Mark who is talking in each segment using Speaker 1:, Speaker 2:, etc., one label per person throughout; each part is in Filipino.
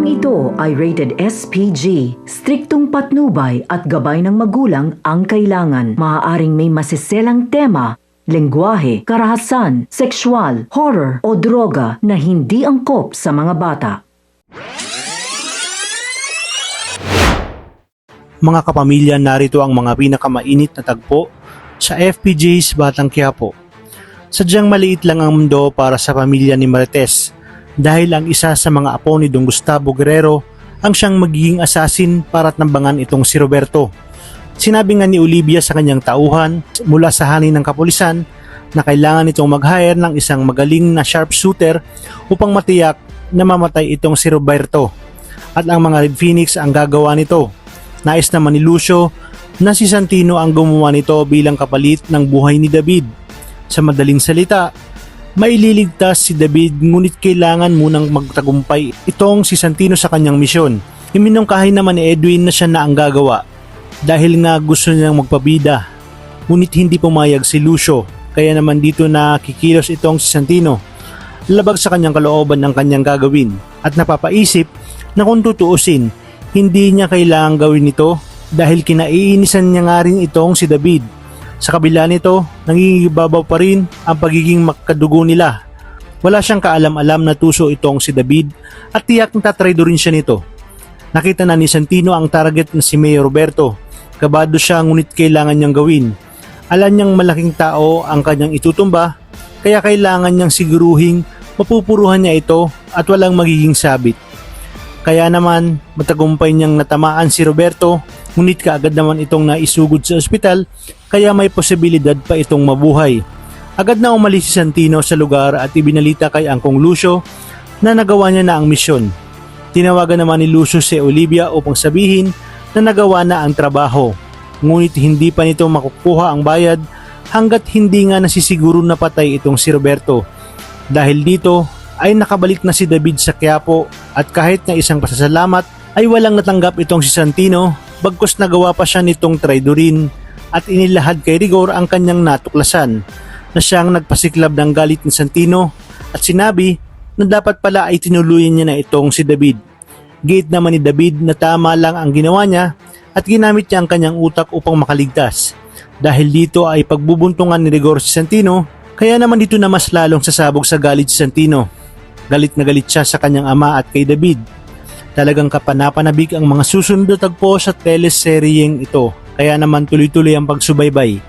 Speaker 1: Programang ito ay rated SPG. Striktong patnubay at gabay ng magulang ang kailangan. Maaaring may masiselang tema, lengguwahe, karahasan, sexual, horror o droga na hindi angkop sa mga bata.
Speaker 2: Mga kapamilya, narito ang mga pinakamainit na tagpo sa FPJ's Batang Quiapo. Sadyang maliit lang ang mundo para sa pamilya ni Marites dahil ang isa sa mga apo ni Don Gustavo Guerrero ang siyang magiging assassin para tambangan itong si Roberto. Sinabi nga ni Olivia sa kanyang tauhan mula sa hanin ng kapulisan na kailangan itong mag-hire ng isang magaling na sharpshooter upang matiyak na mamatay itong si Roberto. At ang mga Red Phoenix ang gagawa nito. Nais naman ni Lucio na si Santino ang gumawa nito bilang kapalit ng buhay ni David. Sa madaling salita, maililigtas si David ngunit kailangan munang magtagumpay itong si Santino sa kanyang misyon. Iminungkahi naman ni Edwin na siya na ang gagawa dahil nga gusto niyang magpabida. Ngunit hindi pumayag si Lucio, kaya naman dito na kikilos itong si Santino. Labag sa kanyang kalooban ng kanyang gagawin at napapaisip na kung tutuusin, hindi niya kailangang gawin ito dahil kinaiinisan niya nga rin itong si David. Sa kabila nito, nangingibabaw pa rin ang pagiging magkadugo nila. Wala siyang kaalam-alam na tuso itong si David at tiyak natatraido rin siya nito. Nakita na ni Santino ang target na si Mayor Roberto. Kabado siya ngunit kailangan niyang gawin. Alam niyang malaking tao ang kanyang itutumba kaya kailangan niyang siguruhing mapupuruhan niya ito at walang magiging sabit. Kaya naman matagumpay niyang natamaan si Roberto ngunit kaagad naman itong naisugod sa ospital kaya may posibilidad pa itong mabuhay. Agad na umalis si Santino sa lugar at ibinalita kay Angkong Lucio na nagawa niya na ang misyon. Tinawagan naman ni Lucio si Olivia upang sabihin na nagawa na ang trabaho. Ngunit hindi pa nito makukuha ang bayad hanggat hindi nga nasisiguro na patay itong si Roberto. Dahil dito ay nakabalik na si David sa Quiapo at kahit na isang pasasalamat ay walang natanggap itong si Santino bagkus nagawa pa siya nitong traidorin at inilahad kay Rigor ang kanyang natuklasan na siyang nagpasiklab ng galit ni Santino at sinabi na dapat pala ay tinuluyan niya na itong si David. Giit naman ni David na tama lang ang ginawa niya at ginamit niya ang kanyang utak upang makaligtas. Dahil dito ay pagbubuntungan ni Rigor si Santino kaya naman dito na mas lalong sasabog sa galit si Santino. Galit na galit siya sa kanyang ama at kay David. Talagang kapanapanabik ang mga susunod na tagpo sa teleseryeng ito. Kaya naman tuloy-tuloy ang pagsubaybay.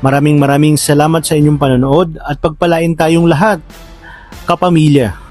Speaker 2: Maraming salamat sa inyong panonood at pagpalain tayong lahat, kapamilya.